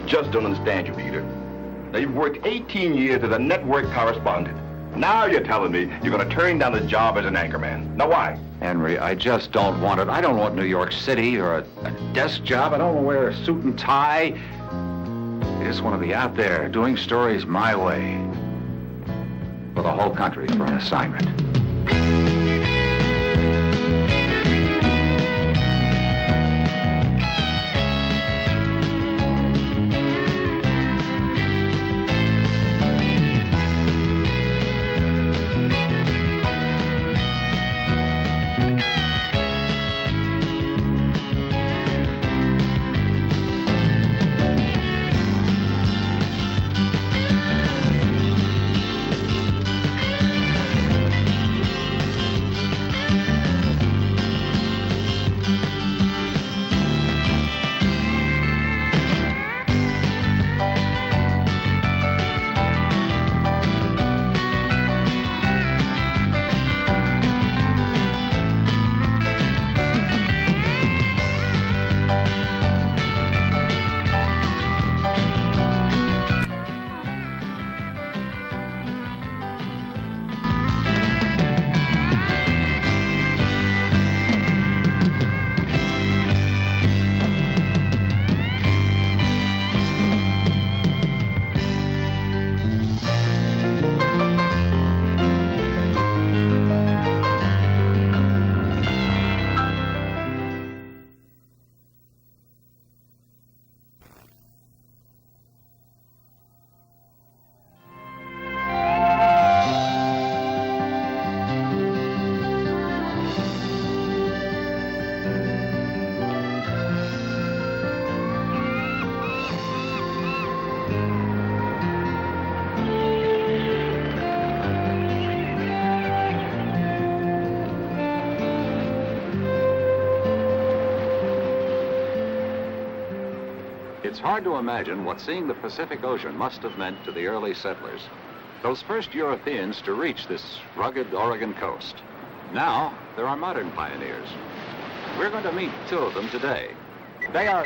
just don't understand you, Peter. Now, you've worked 18 years as a network correspondent. Now you're telling me you're going to turn down the job as an anchorman. Now, why? Henry, I just don't want it. I don't want New York City or a desk job. I don't want to wear a suit and tie. I just want to be out there doing stories my way. For the whole country, for an assignment. It's hard to imagine what seeing the Pacific Ocean must have meant to the early settlers. Those first Europeans to reach this rugged Oregon coast. Now, there are modern pioneers. We're going to meet two of them today. They are...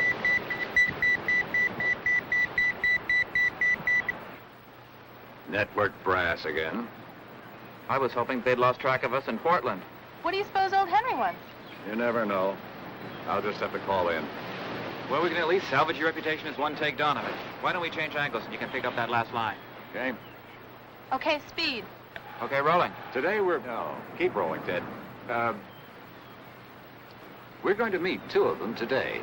Network brass again. I was hoping they'd lost track of us in Portland. What do you suppose old Henry wants? You never know. I'll just have to call in. Well, we can at least salvage your reputation as one take Donovan. Why don't we change angles and you can pick up that last line? Okay? Okay, speed. Okay, rolling. Today we're... No, keep rolling, Ted. We're going to meet two of them today.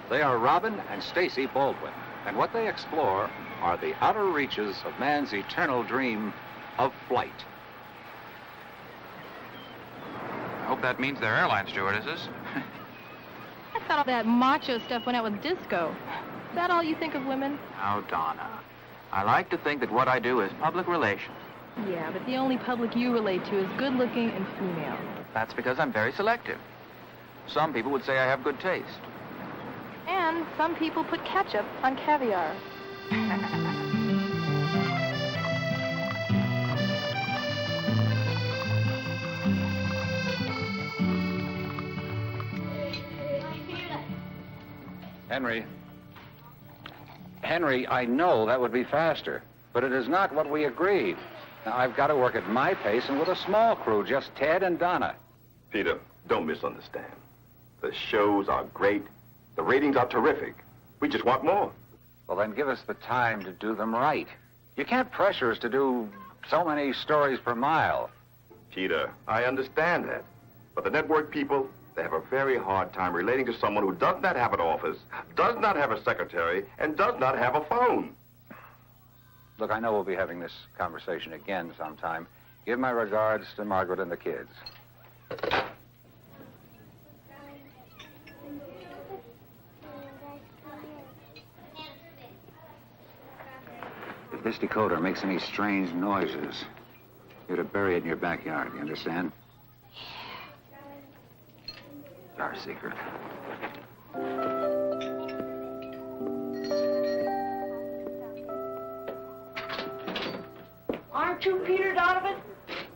They are Robin and Stacy Baldwin. And what they explore are the outer reaches of man's eternal dream of flight. I hope that means they're airline stewardesses. I thought all that macho stuff went out with disco. Is that all you think of women? Now, Donna, I like to think that what I do is public relations. Yeah, but the only public you relate to is good-looking and female. That's because I'm very selective. Some people would say I have good taste. And some people put ketchup on caviar. Henry, I know that would be faster, but it is not what we agreed. Now, I've got to work at my pace and with a small crew, just Ted and Donna. Peter, don't misunderstand. The shows are great. The ratings are terrific. We just want more. Well, then give us the time to do them right. You can't pressure us to do so many stories per mile. Peter, I understand that. But the network people, they have a very hard time relating to someone who does not have an office, does not have a secretary, and does not have a phone. Look, I know we'll be having this conversation again sometime. Give my regards to Margaret and the kids. If this decoder makes any strange noises, you're to bury it in your backyard, you understand? It's our secret. Aren't you Peter Donovan?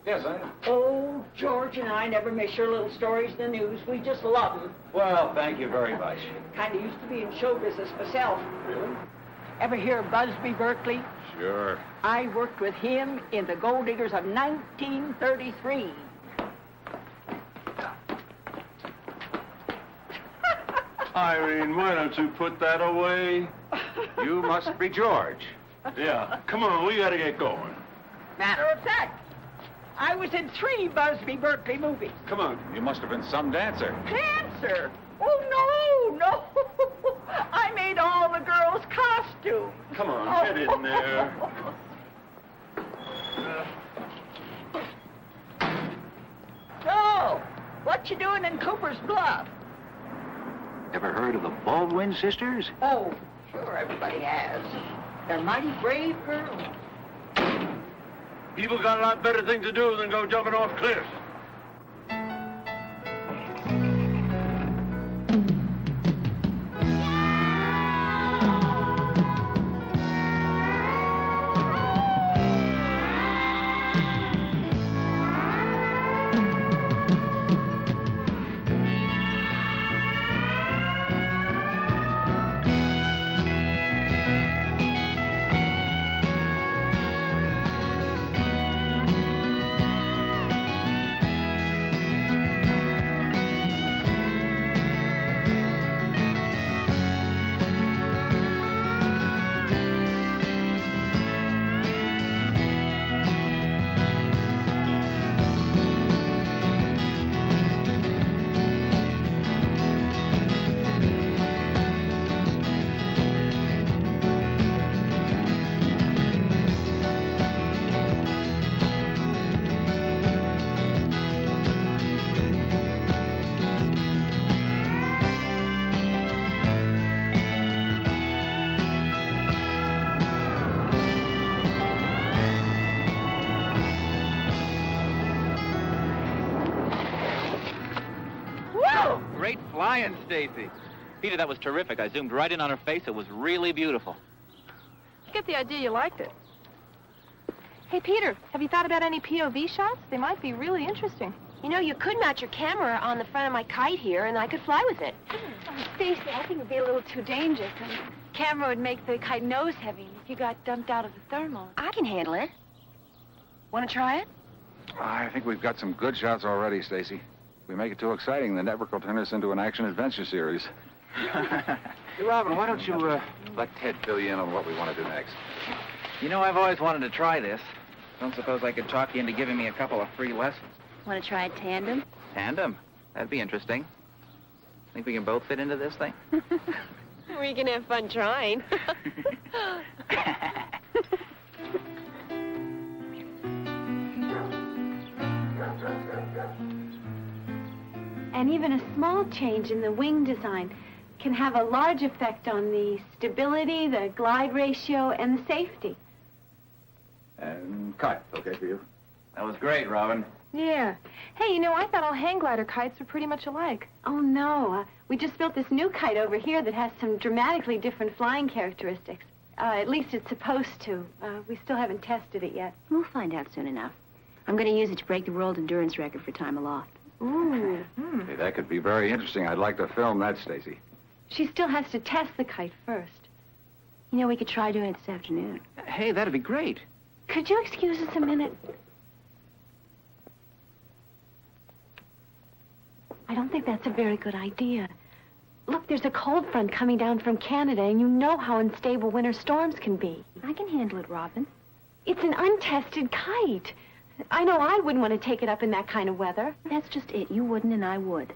Yes, I am. Oh, George and I never miss your little stories in the news. We just love them. Well, thank you very much. Kind of used to be in show business myself. Really? Ever hear of Busby Berkeley? Sure. I worked with him in the Gold Diggers of 1933. Irene, why don't you put that away? You must be George. Yeah, come on, we gotta get going. Matter of fact, I was in 3 Busby Berkeley movies. Come on. You must have been some dancer. Dancer? Oh, no. I made all the girls' costumes. Come on, get in there. So, what you doing in Cooper's Bluff? Ever heard of the Baldwin sisters? Oh, sure, everybody has. They're mighty brave girls. People got a lot better things to do than go jumping off cliffs. Great flying, Stacy. Peter, that was terrific. I zoomed right in on her face. It was really beautiful. I get the idea you liked it. Hey, Peter, have you thought about any POV shots? They might be really interesting. You know, you could mount your camera on the front of my kite here, and I could fly with it. Stacy, I think it'd be a little too dangerous. And the camera would make the kite nose heavy if you got dumped out of the thermal. I can handle it. Want to try it? I think we've got some good shots already, Stacy. If we make it too exciting, the network will turn us into an action-adventure series. Hey, Robin, why don't you let Ted fill you in on what we want to do next? You know, I've always wanted to try this. Don't suppose I could talk you into giving me a couple of free lessons. Want to try a tandem? Tandem? That'd be interesting. Think we can both fit into this thing? We can have fun trying. And even a small change in the wing design can have a large effect on the stability, the glide ratio, and the safety. And cut, okay for you? That was great, Robin. Yeah. Hey, you know, I thought all hang glider kites were pretty much alike. Oh, no. We just built this new kite over here that has some dramatically different flying characteristics. At least it's supposed to. We still haven't tested it yet. We'll find out soon enough. I'm going to use it to break the world endurance record for time aloft. Ooh. Hey, that could be very interesting. I'd like to film that, Stacy. She still has to test the kite first. You know, we could try doing it this afternoon. Hey, that'd be great. Could you excuse us a minute? I don't think that's a very good idea. Look, there's a cold front coming down from Canada, and you know how unstable winter storms can be. I can handle it, Robin. It's an untested kite. I know I wouldn't want to take it up in that kind of weather. That's just it. You wouldn't and I would.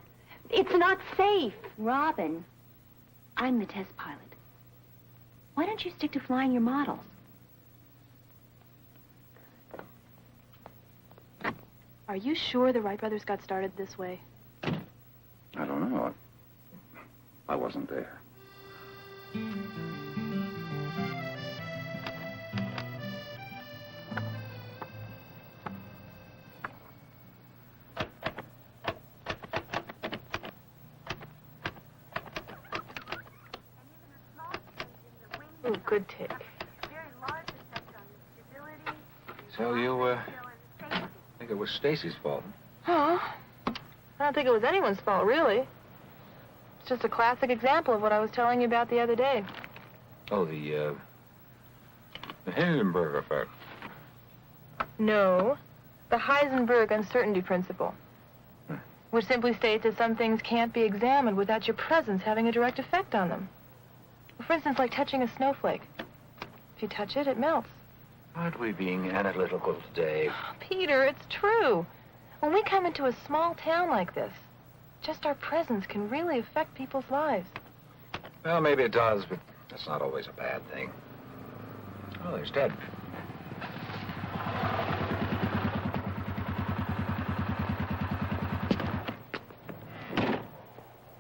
It's not safe. Robin, I'm the test pilot. Why don't you stick to flying your models? Are you sure the Wright brothers got started this way? I don't know. I wasn't there. Ooh, good take. So you, think it was Stacy's fault? Huh? I don't think it was anyone's fault, really. It's just a classic example of what I was telling you about the other day. Oh, the The Hindenburg effect. No, the Heisenberg uncertainty principle, which simply states that some things can't be examined without your presence having a direct effect on them. For instance, like touching a snowflake. If you touch it, it melts. Aren't we being analytical today? Peter, it's true. When we come into a small town like this, just our presence can really affect people's lives. Well, maybe it does, but that's not always a bad thing. Oh, there's Ted.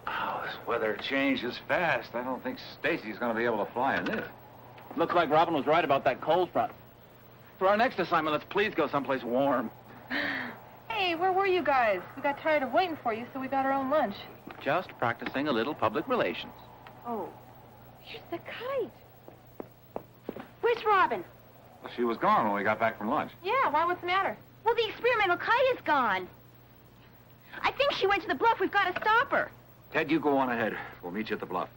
Oh, this weather changes fast. I don't think Stacy's going to be able to fly in this. Looks like Robin was right about that cold front. For our next assignment, let's please go someplace warm. Hey, where were you guys? We got tired of waiting for you, so we got our own lunch. Just practicing a little public relations. Oh, Here's the kite. Where's Robin? Well, she was gone when we got back from lunch. yeah, why? What's the matter? Well, the experimental kite is gone. I think she went to the bluff. We've got to stop her. Ted, you go on ahead. We'll meet you at the bluff.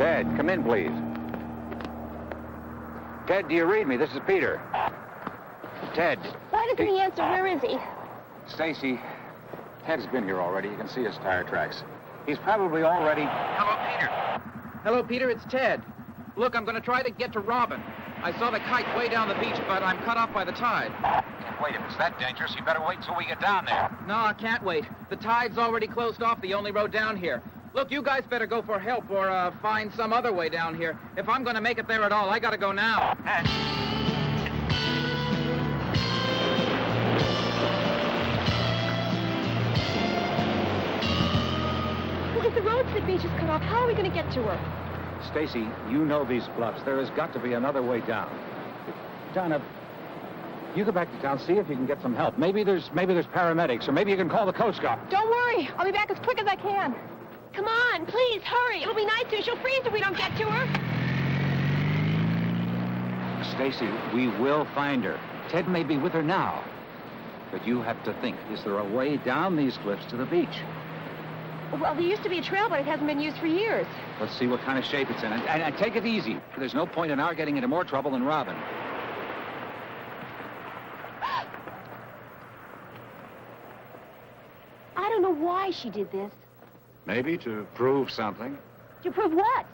Ted, come in, please. Ted, do you read me? This is Peter. Ted. Why doesn't he answer? Where is he? Stacy, Ted's been here already. You can see his tire tracks. He's probably already... Hello, Peter. Hello, Peter. It's Ted. Look, I'm going to try to get to Robin. I saw the kite way down the beach, but I'm cut off by the tide. Wait, if it's that dangerous, you better wait until we get down there. No, I can't wait. The tide's already closed off the only road down here. Look, you guys better go for help or find some other way down here. If I'm going to make it there at all, I got to go now. Well, if the road to the beach is cut off, how are we going to get to her? Stacy, you know these bluffs. There has got to be another way down. Donna, you go back to town, see if you can get some help. Maybe there's paramedics, or maybe you can call the Coast Guard. Don't worry. I'll be back as quick as I can. Come on, please, hurry. It'll be nice to. She'll freeze if we don't get to her. Stacy, we will find her. Ted may be with her now. But you have to think, is there a way down these cliffs to the beach? Well, there used to be a trail, but it hasn't been used for years. Let's see what kind of shape it's in. And take it easy. There's no point in our getting into more trouble than Robin. I don't know why she did this. Maybe to prove something. To prove what?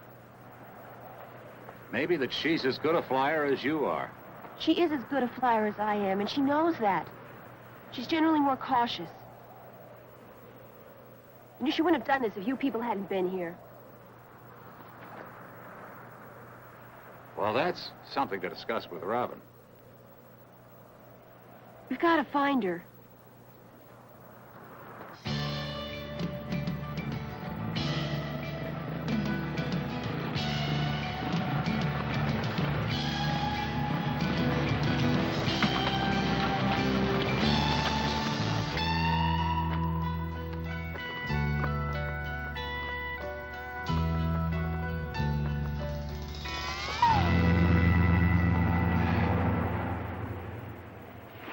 Maybe that she's as good a flyer as you are. She is as good a flyer as I am, and she knows that. She's generally more cautious. And she wouldn't have done this if you people hadn't been here. Well, that's something to discuss with Robin. We've got to find her.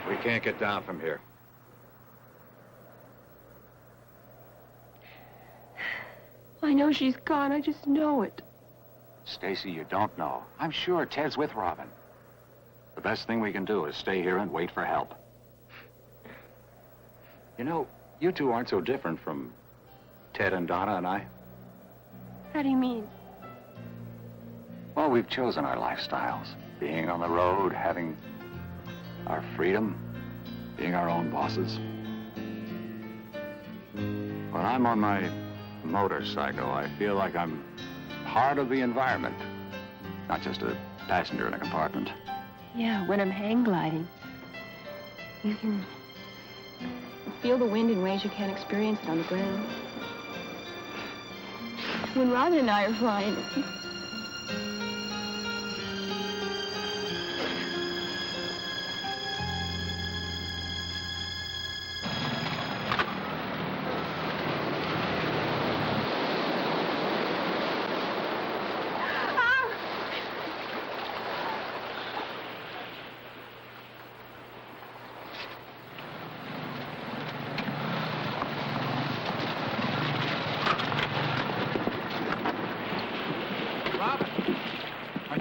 We can't get down from here. I know she's gone. I just know it. Stacy, you don't know. I'm sure Ted's with Robin. The best thing we can do is stay here and wait for help. You know, you two aren't so different from Ted and Donna and I. How do you mean? Well, we've chosen our lifestyles. Being on the road, having our freedom, being our own bosses. When I'm on my motorcycle, I feel like I'm part of the environment, not just a passenger in a compartment. Yeah, when I'm hang gliding, you can feel the wind in ways you can't experience it on the ground. When Robin and I are flying,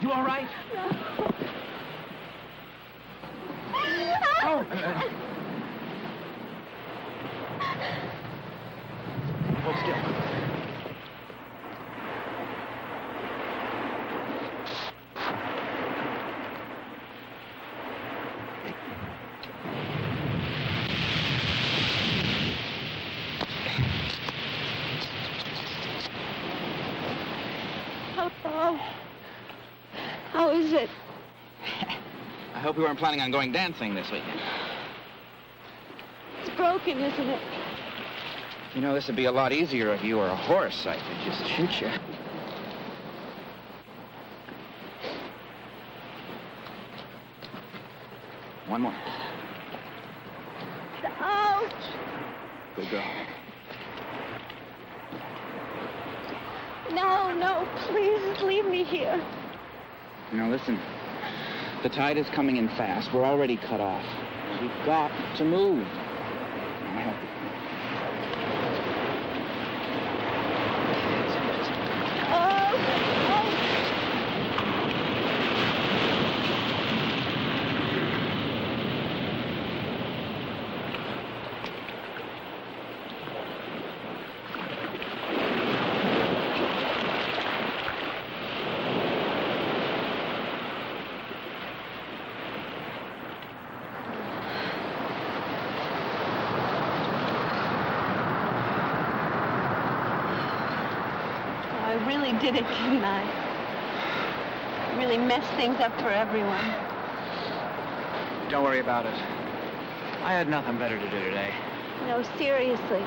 You all right? No. Oh. Hold still. How is it? I hope you weren't planning on going dancing this weekend. It's broken, isn't it? You know, this would be a lot easier if you were a horse. I could just shoot you. One more. Ouch! Good girl. No, please leave me here. You know, listen. The tide is coming in fast. We're already cut off. We've got to move. I have to... I really did it, didn't I? I really messed things up for everyone. Don't worry about it. I had nothing better to do today. No, seriously.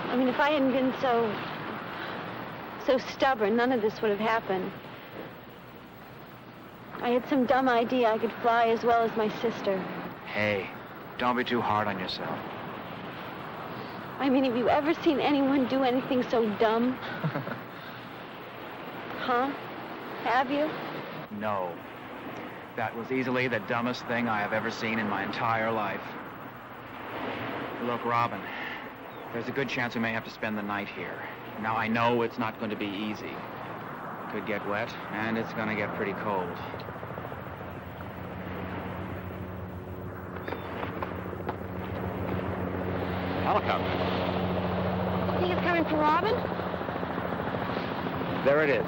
I mean, if I hadn't been so stubborn, none of this would have happened. I had some dumb idea I could fly as well as my sister. Hey, don't be too hard on yourself. I mean, have you ever seen anyone do anything so dumb? Huh? Have you? No. That was easily the dumbest thing I have ever seen in my entire life. Look, Robin, there's a good chance we may have to spend the night here. Now, I know it's not going to be easy. It could get wet, and it's going to get pretty cold. Helicopter. They've for Robin? There it is.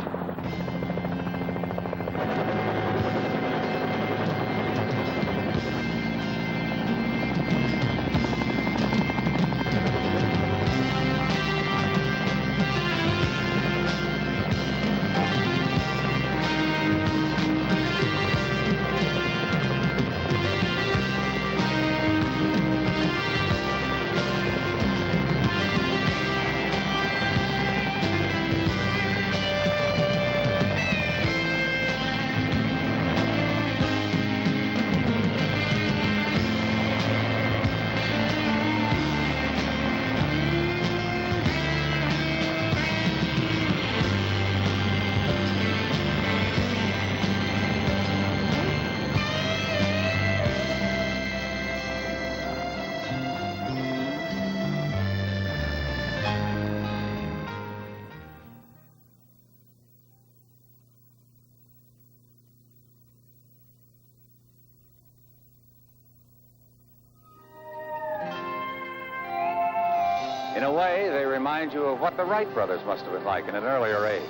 In a way, they remind you of what the Wright brothers must have been like in an earlier age.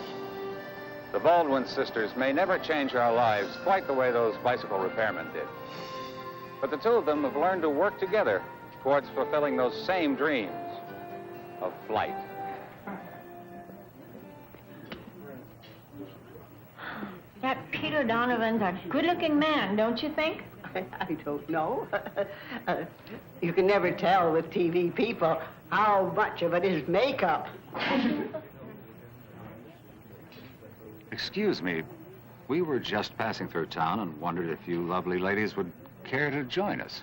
The Baldwin sisters may never change our lives quite the way those bicycle repairmen did. But the two of them have learned to work together towards fulfilling those same dreams of flight. That Peter Donovan's a good-looking man, don't you think? I don't know. You can never tell with TV people how much of it is makeup. Excuse me, we were just passing through town and wondered if you lovely ladies would care to join us.